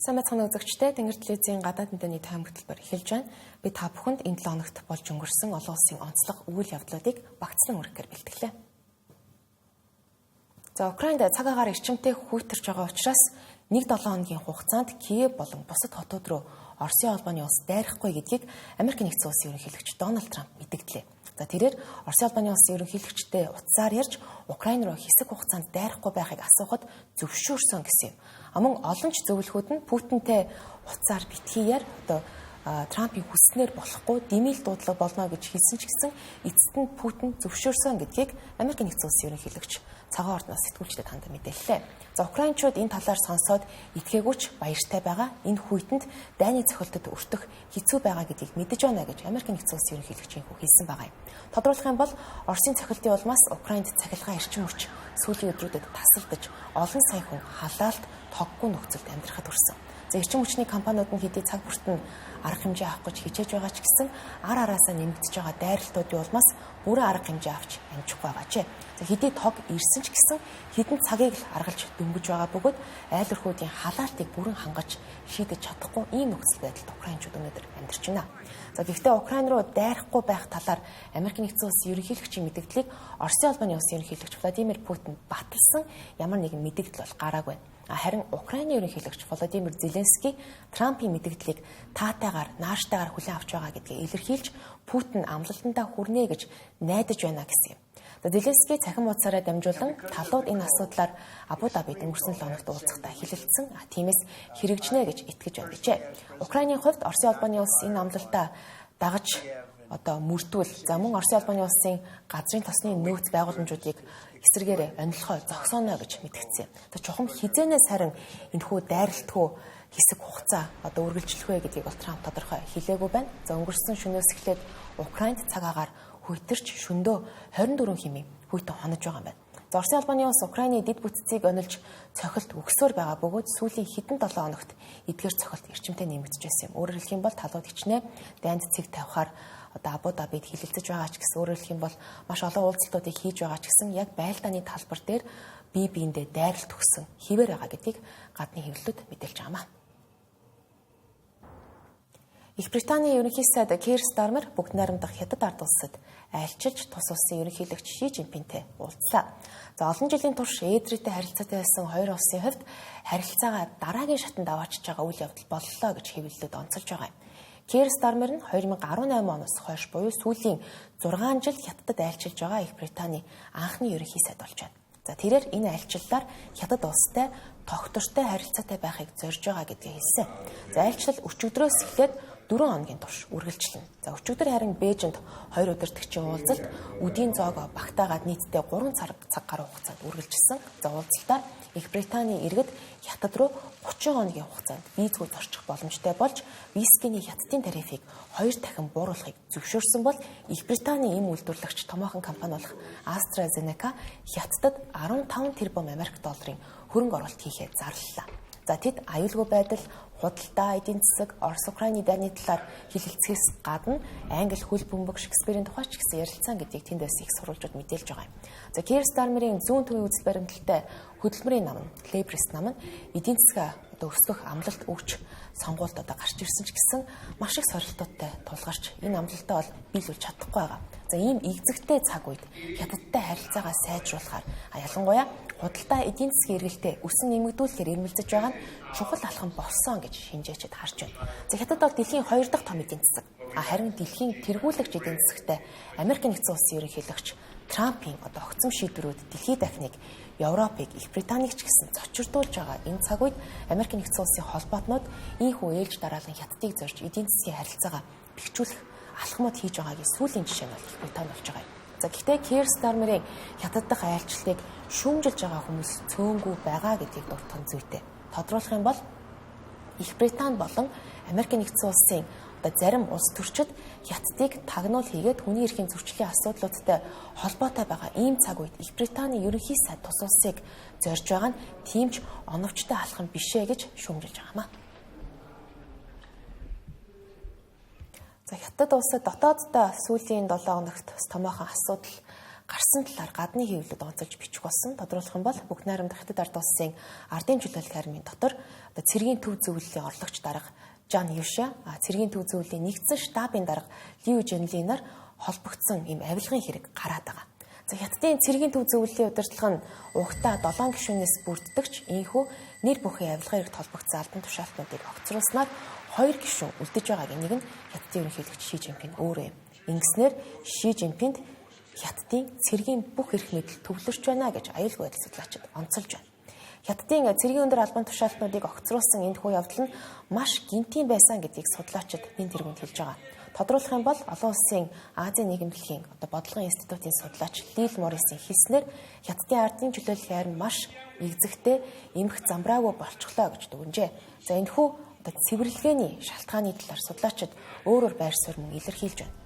Сайн мэцхан үзэгчдээ Тэнгэр телевизийн гадаад мэдээний тайм хөтөлбөр эхэлж байна. Би та бүхэнд энэ 7 хоногт болж өнгөрсөн олон улсын онцлог үйл явдлуудыг багцлан үргэлжлэхээр бэлтгэлээ. За Украинд цаг агаар эрчимтэй хүйтэрч байгаа учраас 1-7 хоногийн хугацаанд Киев болон бусад хотууд руу Оросын холбооны улс дайрахгүй гэдгийг Америк нэгдсэн улсын ерөнхийлөгч Дональд Трамп мэдэгдлээ. За тэрээр Оросын холбооны улсын ерөнхийлөгчтэй утсаар ярьж Украин руу хэсэг хугацаанд дайрахгүй байхыг асуухад зөвшөөрсөн гэсэн юм. Мөн олон ч зөвлөхүүд нь Путинтэй утсаар битгийгээр одоо Трампын хүснээр болохгүй дэмийл дуудлага болно гэж хэлсэн ч гэсэн эцэст нь Путин зөвшөөрсөн гэдгийг Америк нэгдсэн улсын ерөнхийлөгч цагаан ордноос сэтгүүлчдэд хандаа мэдээллээ. За Украинчууд энэ талаар сонсоод итгээгүйч баяртай байгаа. Энэ хүйтэнд дайны цохилтод өртөх хэцүү байгаа гэдгийг мэдэж байна гэж Америк нэгдсэн улсын ерөнхийлөгчийн хүү хэлсэн байгаа юм. Тодруулах юм бол Оросын цохилтын улмаас Украинд цахилгаан эрчим хүч сүүлийн өдрүүдэд тасалдаж олон сая хүн халаалт тоггүй нөхцөлд амьдрахад хүрсэн. За эрчим хүчний компаниуд нь хэдий цаг бүртэн арга хэмжээ авах гэж хичээж байгаа ч гэсэн ар араасаа нэмэгдэж байгаа дайралтуудын улмаас бүрэн арга хэмжээ авч амжихгүй байгааж. За хэдий тог ирсэн ч гэсэн хэдэн цагийг л аргалж дөнгөж байгаа бөгөөд айл өрхүүдийн халаалтыг бүрэн хангаж шийдэж чадахгүй ийм нөхцөл байдалд украинчууд өнөөдөр амьдарч байна. За гэхдээ Украин руу дайрахгүй байх талаар Америк нэгдсэн улсын ерөнхийлөгчийн мэдээллийг Оросын холбооны улсын ерөнхийлөгч Владимир Путин баталсан ямар нэгэн мэдээлэл бол гараагүй. Харин Украины ерөнхийлөгч Володимир Зеленский Трампын мэдээллийг таатайгаар, нааштайгаар хүлээн авч байгаа гэдгийг илэрхийлж Путин амлалтандаа хүрнэ гэж найдаж байна гэсэн юм. Зеленский цахим хуудасаараа дамжуулан талууд энэ асуудлаар Абу Дабид өнгөрсөн 7 хоногт уулзахдаа хэлэлцсэн. Тиймээс хэрэгжнэ гэж итгэж байна гэжээ. Украиний хувьд Оросын холбооны улс энэ амлалтаа дагаж мөрдвөл мөн Оросын холбооны улсын газрын тосны нөөц байгууламжуудыг эсрэгээр онилгоо зогсооно гэж мэдгдсэн. Чухам хизээнээс харин энэхүү дайралтгүй хэсэг хугацаа үргэлжлэх вэ гэдгийг бол Трамп тодорхой хэлээгүй байна. Өнгөрсөн шөнөөс эхлээд Украинд цаг агаар хүйтэрч шөндөө 24 хэмээн хүйтэн хонож байгаа юм байна. Оросын холбооны улс Украины дэд бүтцийг онилж цохилт өгсөөр байгаа бөгөөд сүүлийн хэдэн 7 хоногт эдгээр цохилт эрчимтэй нэмэгдэж байсан юм. Өөрөөр хэлэх юм бол талууд хичнээн дайнд цэг тавихаар Абу Дабид хилэлцэж байгаа ч гэсэн өөрөөр хэлэх юм бол маш олон уулзалтуудыг хийж байгаа ч гэсэн яг байлдааны талбар дээр бие биендээ дайралт өгсөн хിവэр байгаа гэдгийг гадны хэвлэлүүд мэдээлж байгаамаа. Их Британий ерөнхий сайд Кир Стармер бүгд найрамдах хятад ард улсад айлчилж тус улсын ерөнхийлөгч Ши Жинпинтэй уулзлаа. За олон жилийн турш Эдрийтэй харилцаатай байсан хоёр улсын хувьд харилцаагаа дараагийн шатанд аваачиж байгаа үйл явдал боллоо гэж хэвлэлүүд онцолж байгаа юм. Кир Стармер нь 2018 оноос хойш буюу сүүлийн 6 жил хятадд айлчилж байгаа Их Британий анхны ерөнхий сайд болж байна. За тэрээр энэ айлчлалаар хятад улстай тогтвортой харилцаатай байхыг зорж байгаа гэдгийг хэлсэн. За айлчлал өчигдрөөс эхлээд 4 хоногийн турш үргэлжлэнэ. За өчигдөр харин Бээжинд 2 удирдагчийн уулзалт үдийн зоог багтаагаад нийтдээ 3 цаг гаруй хугацаанд үргэлжилсэн. За уулзалтаар Их Британий иргэд хятад руу 30 хоногийн хугацаанд визгүй зорчих боломжтой болж вискиний хятадын тарифыг 2 дахин бууруулахыг зөвшөөрсөн бол Их Британий эм үйлдвэрлэгч томоохон компани болох AstraZeneca хятадд 15 тэрбум Америк долларын хөрөнгө оруулалт хийхээ зарлалаа. За тэд аюулгүй байдал, худалдаа, эдийн засаг, Орос Украины дайны талаар хэлэлцгээс гадна англи хөл бөмбөг Шекспирийн тухай ч гэсэн ярилцсан гэдгийг тэндээс их сурвалжууд мэдээлж байгаа юм. За Кир Стармерийн зүүн төвийн үзэл баримталтай хөдөлмөрийн нам нь Лейбрист нам нь эдийн засгаа өсгөх амлалт өгч сонгуульд гарч ирсэн ч гэсэн маш их сорилтуудтай тулгарч энэ амлалтаа бол биелүүлж чадахгүй байгаа. За ийм игзэгтэй цаг үед хятадтай харилцаагаа сайжруулахаар ялангуяа худалдаа эдийн засгийн эргэлтээ өсөн нэмэгдүүлэхээр ирмэлзэж байгаа нь чухал алхам болсон гэж шинжээчид харж байна. За хятад бол дэлхийн 2 дахь том эдийн засаг. Харин дэлхийн тэргүүлэгч эдийн засагтай Америк нэгдсэн улсын ерөнхийлөгч Трампын огцом шийдвэрүүд дэлхийд дахныг Европыг, Их Британийг ч гэсэн зочирдуулж байгаа энэ цаг үед Америк нэгдсэн улсын холбоотнууд ийхүү ээлж дараалан хятадыг зорж эдийн засгийн харилцаагаа бэхжүүлэх алхмууд хийж байгаагийн сүүлийн жишээ нь бол Их Британи болж байгаа юм. За гэхдээ Кир Стармерийн хятад дахь айлчлалыг шүүмжилж байгаа хүмүүс цөөнгүй байгаа гэдгийг дурдсан зүйтэй. Тодруулах юм бол Их Британи болон Америк нэгдсэн улсын зарим улс төрчид хятадыг тагнуул хийгээд хүний эрхийн зөрчлийн асуудлуудтай холбоотой байгаа ийм цаг үед Их Британий ерөнхий сайд тус улсыг зорж байгаа нь тиймч оновчтой алхам бишээ гэж шүүмжилж байгаамаа. За хятад улсад дотооддоо сүүлийн 7 хоногт томоохон асуудал гарсан талаар гадны хэвлэлд онцолж бичих болсон. Тодруулах юм бол Бүгд найрамдах Хятад ард улсын ардын чөлөөлөх армийн дотор цэргийн төв зөвлөлийн орлогч дарга Жан Юша, цэргийн төв зөвлөлийн нэгдсэн штабын дарга Лю Жэнлинаар холбогдсон ийм авилгын хэрэг гараад байгаа. За Хятадын цэргийн төв зөвлөлийн удирдлага нь угтаа 7 гишүүнээс бүрддэгч ийхүү нэр бүхэн авилгын хэрэгт холбогдсон албан тушаалтнуудыг огцруулснаар 2 гишүүн үлдэж байгаагийн нэг нь Хятадын ерөнхийлөгч Ши Жинпин өөрөө юм. Ингэснээр Ши Жинпинд Хятадын цэргийн бүх эрх мэдэл төвлөрч байна гэж аюулгүй байдал судлаачид онцолж байна. Хятадын цэргийн өндөр албан тушаалтнуудыг огцруулсан энэ хүү явдал нь маш гинтийн байсан гэдгийг судлаачид энэ тэргуунд хэлж байгаа. Тодруулах юм бол олон улсын Азийн нийгэм дэлхийн бодлогын институтын судлаач Лил Морисын хэлснээр Хятадын ардын чөлөөллийн арми маш игзэгтэй эмх замбраагүй болчихлоо гэж дүгнжээ. За энэ хүү цэвэрлэгээний шалтгааны талаар судлаачид өөрөөр байр суурь мөн илэрхийлж байна.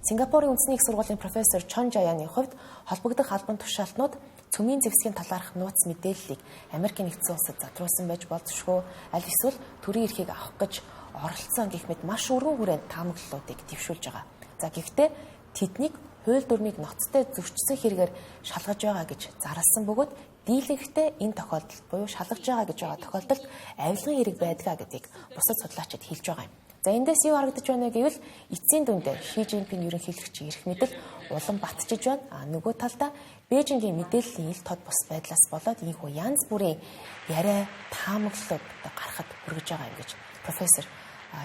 Сингапурын үндэсний их сургуулийн профессор Чон Жаяны хувьд холбогдох албан тушаалтнууд цөмийн зэвсгийн талаарх нууц мэдээллийг Америкийн нэгдсэн улсад задруулсан байж болзошгүй, аль эсвэл төрийн эрхийг авах гэж оролцсон гэх мэт маш өргөн хүрээнд таамаглалуудыг дэвшүүлж байгаа. За гэхдээ тэднийг хууль дүрмийг ноцтой зөрчсөн хэрэгээр шалгаж байгаа гэж зарласан бөгөөд дийлэнхтэй энэ тохиолдолд буюу шалгаж байгаа гэж байгаа тохиолдолд авилгын хэрэг байдгаа гэдгийг бусад судлаачид хэлж байгаа юм. За эндээс юу харагдаж байна вэ гэвэл эцсийн дүндээ Ши Жинпин ерөнхийлөгчийн эрх мэдэл улам батжиж байна. Нөгөө талдаа Бээжингийн мэдээллийн ил тод бус байдлаас болоод ийхүү янз бүрийн яриа таамаглалууд гарахад хүргэж байгаа юм гэж профессор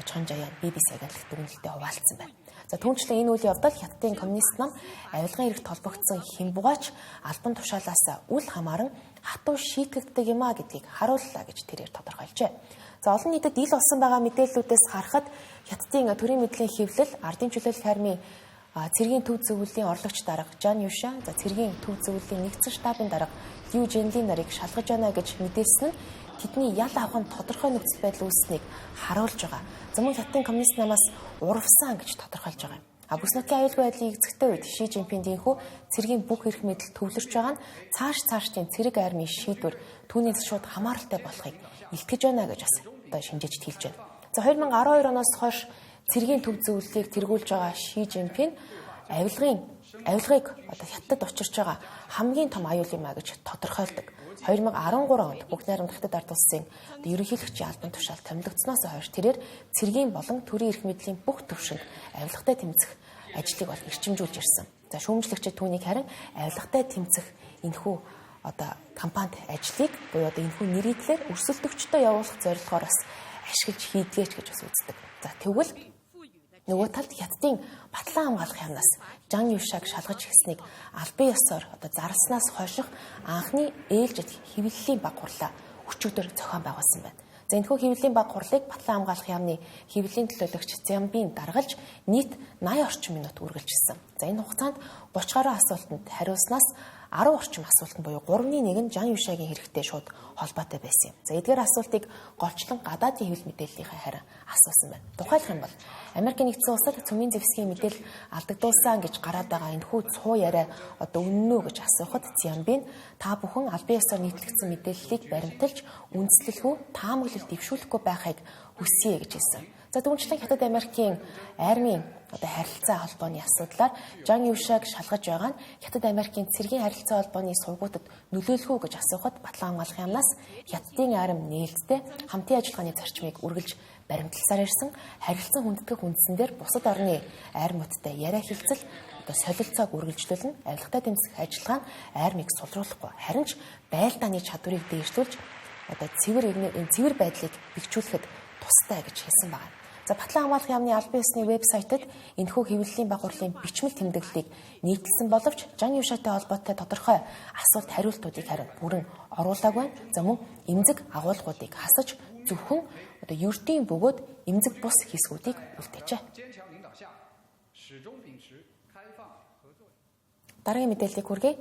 Чон Жаян BBC агентлагт дүгнэлтэд хуваалцсан байна. За түүнчлэн энэ үйл явдал Хятадын коммунист нам авилгын хэрэгт холбогдсон хэмбугаач албан тушаалаас үл хамааран хатуу шийтгэгддэг юм а гэдгийг харууллаа гэж тэрээр тодорхойлжээ. За олон нийтэд ил болсон байгаа мэдээллүүдээс харахад Хятадын төрийн мэдлийн хэвлэл ардын чөлөөлөх армийн цэргийн төв зөвлөлийн орлогч дарга Жан Юша, за цэргийн төв зөвлөлийн нэгдсэн штабын дарга Лю Жэнлин нарыг шалгаж байна гэж мэдээлсэн нь тэдний ял авах нь тодорхой нөхцөл байдал үүссэнийг харуулж байгаа. За мөн Хятадын коммунист намаас урвсан гэж тодорхойлж байгаа юм. Бүс нутгийн аюулгүй байдлын эзэгтэй үед Ши Жинпиндийнхүү цэргийн бүх эрх мэдэл төвлөрч байгаа нь цаашдын цэрэг армийн шийдвэр түүнээс шууд хамааралтай болохыг илтгэж байна гэж бас шинжээчд хэлж байна. За 2012 оноос хойш цэргийн төв зөвлөлийг тэргүүлж байгаа Ши Жинпин авилгыг Хятадд учирч байгаа хамгийн том аюул юм а гэж тодорхойлдог. 2013 онд Бүгд найрамдах Хятад ард улсын ерөнхийлөгчийн албан тушаал томилогдсноос хойш тэрээр цэргийн болон төрийн эрх мэдлийн бүх төвшөнд авилгатай тэмцэх ажлыг бол эрчимжүүлж ирсэн. За шүүмжлэгчид түүнийг харин авилгатай тэмцэх энэхүү кампанит ажлыг буюу энэхүү нэрийдлэр өрсөлдөгчдөө явуулах зорилгоор бас ашиглаж хийдгээч гэж бас үздэг. За тэгвэл нөгөө талд Хятадын батлан хамгаалах яамнаас Жан Юшаг шалгаж гиснийг албан ёсоор зарлснаас хойших анхны ээлжид хэвлэлийн баг хурлаа өчигдөр зохион байгуулсан байна. За энэхүү хэвлэлийн баг хурлыг батлан хамгаалах яамны хэвлэлийн төлөөлөгч Зямбин даргалж нийт 80 орчим минут үргэлжилсэн. За энэ хугацаанд 30 гаруй асуултанд хариулснаас 10 орчим асуултанд буюу 3-ны 1 нь Жан Юшагийн хэрэгтэй шууд холбоотой байсан юм. За эдгээр асуултыг голчлон гадаадын хэвлэл мэдээллийнхээ харин асуусан байна. Тухайлх юм бол Америкийн нэгдсэн улсад цөмийн зэвсгийн мэдээлэл алдагдуулсан гэж гараад байгаа энэхүү цуу яриа үнэн үү гэж асуухад Зямбин та бүхэн албан ёсоор нийтлэгдсэн мэдээллийг баримталж үндэслэлгүй таамаглал дэвшүүлэхгүй байхыг хүсье гэж хэлсэн. За түүнчлэн Хятад Америкийн армийн харилцаа холбооны асуудлаар Жан Юшаг шалгаж байгаа нь Хятад Америкийн цэргийн харилцаа холбооны сургуутад нөлөөлөх үү гэж асуухад батлан хамгаалах яамнаас Хятадын арми нээлттэй хамтын ажиллагааны зарчмыг үргэлж баримтласаар ирсэн харилцан хүндэтгэх үндсэн дээр бусад орны армиудтай яриа хэлцэл солилцоог үргэлжлүүлэн авилгатай тэмцэх ажиллагаа нь армийг сулруулахгүй харин ч байлдааны чадварыг дээшлүүлж цэвэр байдлыг бэхжүүлэхэд тустай гэж хэлсэн байна. За батлан хамгаалах яамны албан ёсны вебсайтад энэхүү хэвлэлийн баг хурлын бичмэл тэмдэглэлийг нийтэлсэн боловч Жан Юшатай холбоотой тодорхой асуулт хариултуудыг харин бүрэн оруулаагүй. За мөн эмзэг агуулгуудыг хасаж зөвхөн ердийн бөгөөд эмзэг бус хэсгүүдийг үлдээжээ. Дараагийн мэдээллийг хүргэе.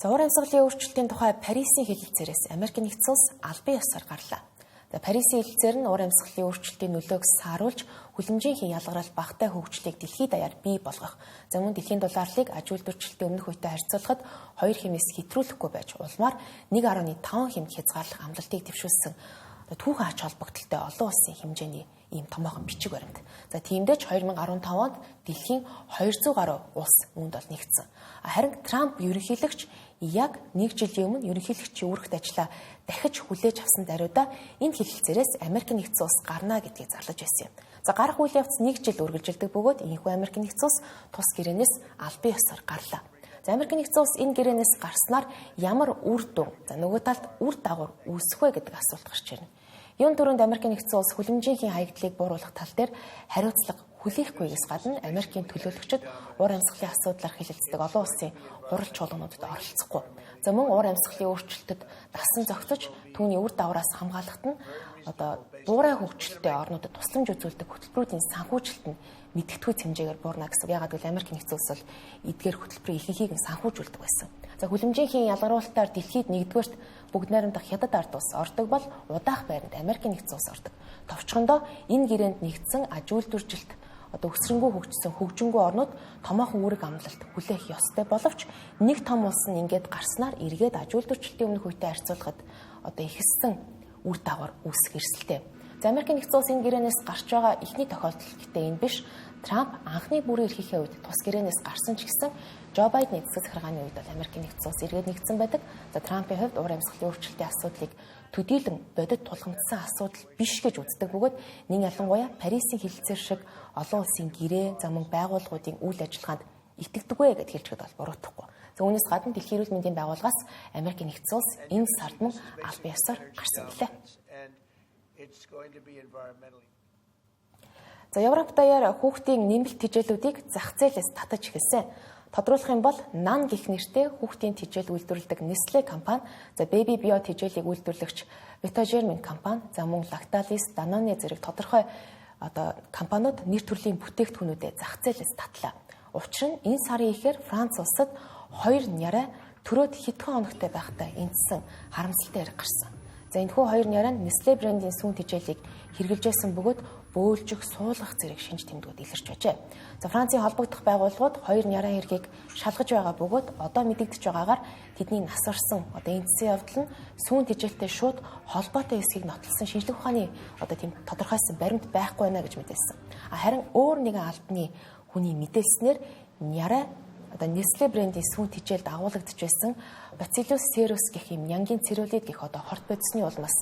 Уур амьсгалын өөрчлөлтийн тухай Парисын хэлэлцээрээс Америкийн нэгдсэн улс албан ёсоор гарлаа. Парисын хэлэлцээр нь уур амьсгалын өөрчлөлтийн нөлөөг сааруулж хүлэмжийн ялгарал багтай хөгжлийг дэлхийд даяар бий болгох. За мөн дэлхийн долларлыг аж үйлдвэрчлэлтийн өмнөх үетэй харьцуулахад 2 хэмээс хэтрүүлэхгүй байж улмаар 1.5 хэм хязгаарлах амлалтыг дэвшүүлсэн түүхэн ач холбогдолтой олон улсын хэмжээний ийм томоохон бичиг баримт. За тиймдээ ч 2015 онд дэлхийн 200 гаруй улс үүнд бол нэгдсэн. Харин Трамп ерөнхийлөгч яг нэг жилийн өмнө ерөнхийлөгчийн үүрэгт ажиллаа дахиж хүлээж авсан даруйда энэ хэлэлцээрээс Америк нэгдсэн улс гарна гэдгийг зарлаж байсан юм. За гарах үйл явц нэг жил үргэлжилдэг бөгөөд энэхүү Америк нэгдсэн улс тус гэрээнээс албан ёсоор гарлаа. За Америк нэгдсэн улс энэ гэрээнээс гарснаар ямар үр дүн, за нөгөө талд үр дагавар үүсэх вэ гэдэг асуулт гарч ирнэ. Юун төрөнд Америк нэгдсэн улс хүлэмжийнхээ хаягдлыг бууруулах тал дээр хариуцлага хүлээхгүйгээс гадна Америкийн төлөөлөгчид уур амьсгалын асуудлаар хилэлцдэг олон улсын хурал чуулгануудад оролцохгүй. За мөн уур амьсгалын өөрчлөлтөд дасан зохицож түүний үр дагавраас хамгаалахад нь буурай хөгжилтэй орнуудад тусламж үзүүлдэг хөтөлбөрүүдийн санхүүжилт нь мэдгэдэггүй хэмжээгээр буурна гэсэн. Яагаад гэвэл Америк нэгдсэн улс бол эдгээр хөтөлбөрийн ихэнхийг нь санхүүжүүлдэг байсан. За хүлэмжийнхээ ялгаруулалтаар дэлхийд нэгдүгээрт бүгд найрамдах хятад ард улс ордог бол удаах байранд Америк нэгдсэн улс ордог. Товчхондоо энэ гэрээнд нэгдсэн аж үйлдвэржилт өсрөнгөө хөгжсөн хөгжингөө орнууд томоохон үүрэг амлалт хүлээх ёстой боловч нэг том улс нь ингээд гарснаар эргээд аж үйлдвэрчлэлтийн өмнөх үетэй харьцуулахад ихссэн үр дагавар үүсэх эрсдэлтэй. За Америк нэгдсэн улс энэ гэрээнээс гарч байгаа эхний тохиолдол гэхдээ энэ биш. Трамп анхны бүрийн эрхийнхээ үед тус гэрээнээс гарсан ч гэсэн Жо Байдны эцэг захиргааны үед бол Америк нэгдсэн улс эргээд нэгдсэн байдаг. За Трампын хувьд уур амьсгалын өөрчлөлтийн асуудлыг төдийлөн бодит тулгамдсан асуудал биш гэж үздэг бөгөөд нэг ялангуяа Парисын хэлэлцээр шиг олон улсын гэрээ, за мөн байгууллагуудын үйл ажиллагаанд итгэдэггүй гэж хэлжгээд бол буруутгахгүй. За үүнээс гадна Дэлхийн эрүүл мэндийн байгууллагаас Америк нэгдсэн улс энэ сард мөн албан ёсоор гарсан билээ. За Европ даяар хүүхдийн нэмэлт тижээлүүдийг зах зээлээс татаж эхэлсэн. Тодруулах юм бол NAN гэх нэртэй хүүхдийн тижээл үйлдвэрлэдэг Nestlé компани, за Baby Bio тижээлийг үйлдвэрлэгч Vitagerm компани, за мөн Lactalis, Danone зэрэг тодорхой компаниуд нэр төрлийн бүтээгдэхүүнүүдэд зах зээлээс татлаа. Учир нь энэ сарын ихээр Франц улсад 2 нярай төрөөд хэдхэн хоногтой байхдаа эндсэн харамсалтай хэрэг гарсан. За энэхүү 2 нярай нь Nestlé брендийн сүүн тижээлийг хэрэгжилжсэн бөгөөд бөөлжих, суулгах зэрэг шинж тэмдгүүд илэрч байжээ. За Францын холбогдох байгууллагууд 2 нярай хэргийг шалгаж байгаа бөгөөд одоо мэдэгдэж байгаагаар тэдний насварсан эндсэн явдал нь сүүн тижээлтэй шууд холбоотой эсхийг нотолсон шинжлэх ухааны тийм тодорхойлсон баримт байхгүй байна гэж мэдээсэн. Харин өөр нэгэн албаны хүний мэдээлснээр нярай Nestlé брендийн сүүн тижээлд агуулгадж байсан Bacillus cereus гэх юм нянгийн цирюлит гэх хорт бодисны улмаас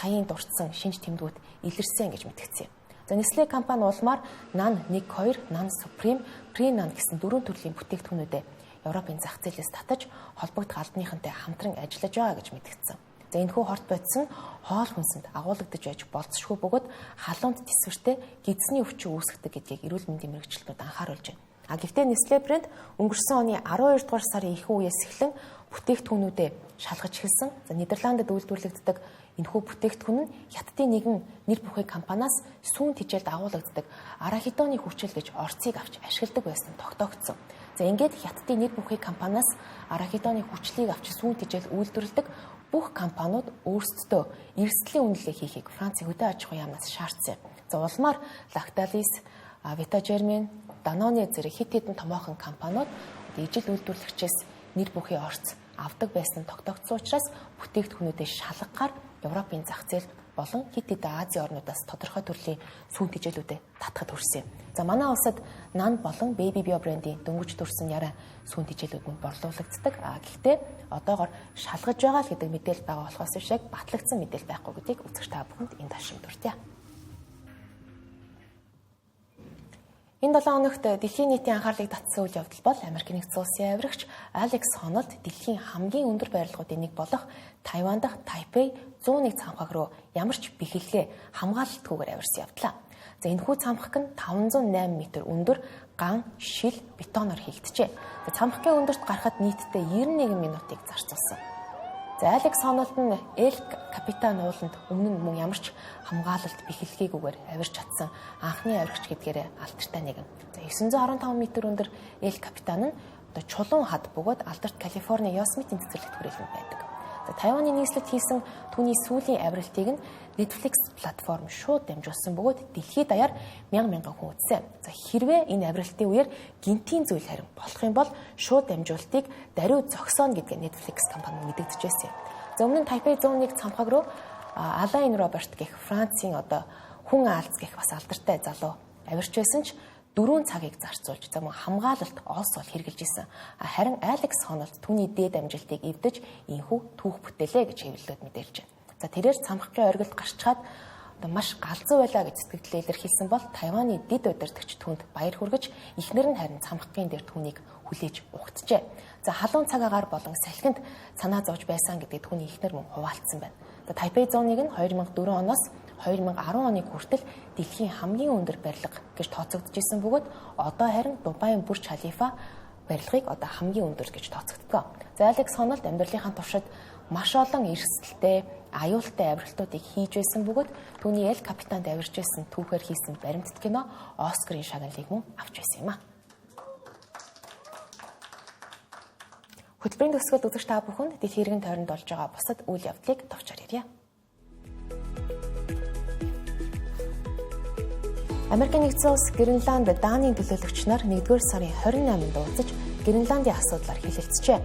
саяын дурдсан шинж тэмдгүүд илэрсэн гэж мэдгдсэн. За Nestlé компани улмаар NAN 1-2, NAN Supreme, Pre-NAN гэсэн 4 төрлийн бүтээгдэхүүнүүдэд Европын зах зээлээс татаж холбогдох албаныхантай хамтран ажиллаж байгаа гэж мэдгдсэн. За энэхүү хорт бодис нь хоол хүнсэнд агуулгадж байж болцсошгүй бөгөөд халуунд тисвэртэй гидсний өвчин үүсгдэг гэдгийг эрүүл мэндийн мэрэгчлүүд анхааруулж байна. Гэхдээ Nestlé брэнд өнгөрсөн оны 12 дугаар сарын ихэнх үеэс эхлэн бүтээгдэхүүнүүдэд шалгаж эхэлсэн. За Нидерландд үйлдвэрлэгддэг энэхүү бүтээгдэхүүн нь хятадын нэгэн нэр бүхий компаниас сүүн тижээлд агуулгаддаг арахидоны хүчил гэж орцыг авч ашигладаг байсан тогтоогдсон. За ингээд хятадын нэр бүхий компаниас арахидоны хүчлийг авч сүүн тижээл үйлдвэрлэдэг бүх компаниуд өөрсдөө эрсдлийн үнэлгээ хийхийг Францын хөдөө аж ахуйн яамнаас шаардсан. За улмаар Lactalis, Vitagerm, Danone зэрэг хэд хэдэн томоохон компаниуд ижил үйлдвэрлэгчээс нэр бүхий орц авдаг байсан тогтоогдсон учраас бүтээгдэхүүнүүдэд шалгагаар Европын зах зээл болон хэд хэдэн Азийн орнуудаас тодорхой төрлийн сүүн тижээлүүдэд татахад хүрсэн. За манай улсад NAN болон Baby Bio брендийн дөнгөж төрсэн яраа сүүн тижээлүүд нь борлуулагддаг. Гэхдээ одоогоор шалгаж байгаа л гэдэг мэдээлэл байгаа болохоос биш яг батлагдсан мэдээлэл байхгүй гэдгийг үзэгч та бүхэнд энд ташимдуртъя. Энэ 7 хоногт дэлхийн нийтийн анхаарлыг татсан үйл явдал бол Америк нэгдсэн улсын авирагч Алекс Хоналд дэлхийн хамгийн өндөр байрлалуудын нэг болох Тайван дахь Тайпей 101 цамхаг руу ямар ч бэхэллээ хамгаалалтгүйгээр авирсан явдлаа. За энэхүү цамхаг нь 508 м өндөр ган, шил, бетоноор хийгджээ. За цамхагийн өндөрт гарахад нийтдээ 91 минутыг зарцуулсан. За Алекс Хоналд нь Эл Капитан ууланд өмнө нь мөн ямар ч хамгаалалт бэхэлгээгээр авирч чадсан анхны авирагч гэдгээрээ алдартай нэгэн. За 915 м өндөр Эл Капитан нь чулуун хад бөгөөд Алдарт Калифорни Йосемитийн цэцэрлэгт хүрээлэнд байдаг. За Тайваны нийслэлд хийсэн түүний сүүлийн авиралтыг нь Netflix платформ шууд дамжуулсан бөгөөд дэлхийд даяар 1000 хүн үзсэн. За хэрвээ энэ авиралтын үеэр гинтийн зүйл харин болох юм бол шууд дамжуулалтыг даруй зогсооно гэдгээ Netflix компани мэдэгдэж байсан. За өмнө нь Тайпей 101 цамхаг руу Алайн Роберт гэх Францын хүн аалз гэх бас алдартай залуу авирч байсан ч 4 цагийг зарцуулж хамгаалалт олс бол хэрглэж исэн. Харин Алекс Хоналд түүний дээд амжилтыг эвдэж инхүү түүх бүтээлээ гэж хэвлэлүүд мэдээлж байна. За тэрээр цамхгийн оргилд гарчгаад маш галзуу байлаа гэж сэтгэлдээ илэрхийлсэн бол Тайваны дид удирдагч түүнд баяр хүргэж эхнэр нь харин цамхгийн дээр түүнийг хүлээж угтжээ. За халуун цагаагаар болон салхинд санаа зовж байсан гэдгийг түүний эхнэр мөн хуваалцсан байна. За Тайпей 101 нь 2004 оноос 2010 оны хүртэл дэлхийн хамгийн өндөр барилга гэж тооцогдож исэн бөгөөд одоо харин Дубайн Бурж Халифа барилгыг одоо хамгийн өндөр гэж тооцогддог. За Алекс Хоналд амьдралынхаа туршид маш олон эрсдэлтэй, аюултай авиралтуудыг хийж байсан бөгөөд түүний Эл Капитанд авирч байсан түүхээр хийсэн баримтат кино Оскарын шагналыг мөн авч байсан юм а. Хөтөлбөрийн төгсгөлд үзэгч та бүхэнд дэлхийн иргэн тойронд болж байгаа бусад үйл явдлыг товчоор ярья. Америкийн нэгдсэн улс Гренланд Данийн төлөөлөгч нар 1-р сарын 28-нд уулзаж Гренландын асуудлаар хэлэлцжээ.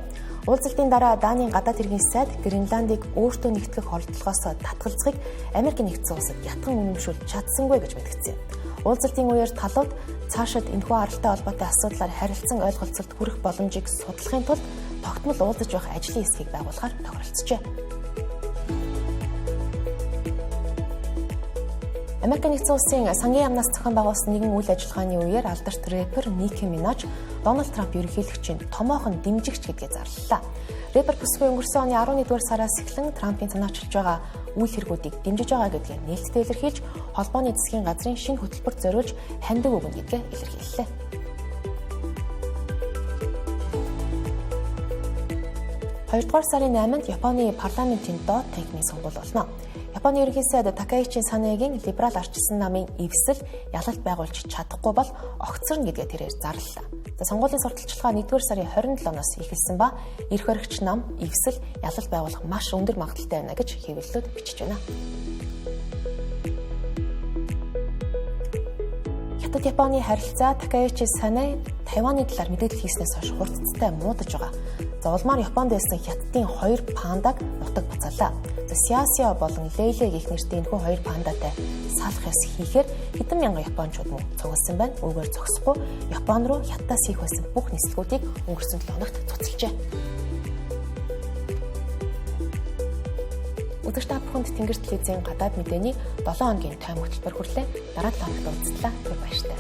Уулзалтын дараа Данийн гадаад хэргийн сайд Гренландыг өөртөө нэгтгэх оролдлогоос татгалзахыг Америкийн нэгдсэн улсад ятган үнэмшүүлж чадсангүй гэж мэдгдсэн. Уулзалтын үеэр талууд цаашид энэхүү аралтай холбоотой асуудлаар харилцан ойлголцолд хүрэх боломжийг судлахын тулд тогтмол уулзаж байх ажлын хэсгийг байгуулахаар тохиролцжээ. Америкийн нэгдсэн улсын сангийн яамнаас зохион байгуулсан нэгэн үйл ажиллагааны үеэр алдарт рэпер Ники Минаж Дональд Трамп ерөнхийлөгчийн томоохон дэмжигч гэдгээ зарлалаа. Рэпер бүсгүй өнгөрсөн оны 11-р сараас эхлэн Трампын санаачилж байгаа үйл хэргүүдийг дэмжиж байгаа гэдгээ нээлттэй илэрхийлж холбооны засгийн газрын шинэ хөтөлбөрт зориулж хандив өгнө гэдгээ илэрхийллээ. 2-р сарын 8-нд Японы парламентын доод танхимын сонгуул болно. Японы ерөнхий сайд Такаичи Санегийн либерал арчсан намын эвсэл ялалт байгуулж чадахгүй бол огцорно гэдгээ тэрээр зарлалаа. За сонгуулийн сурталчилгаа 1-р сарын 27-оос эхэлсэн ба эрх хоригч нам эвсэл ялалт байгуулах маш өндөр магадлалтай байна гэж хэвлэлүүд бичиж байна. Хятад Японы харилцаа Такаичи Сане Тайваны талаар мэдээлэл хийснээс хойш хурцтай муудаж байгаа. За улмаар Японд байсан хятадын 2 пандаг нутаг буцаалаа. За Сиасиа болон Лейле гэх нэртэй энэхүү 2 пандатай салах ёс хийхээр хэдэн мянган японочууд мөн цугласан байна. Үүгээр зогсохгүй Япон руу хятадаас хийх байсан бүх нислэгүүдийг өнгөрсөн 7 хоногт цуцалжээ. Өдөр та бүхэнд Тэнгэр телевизийн гадаад мэдээний 7 хоногийн тайм хөтөлбөр хүрлээ. Дараа 7 хоногт уулзлаа. Түр баяртай.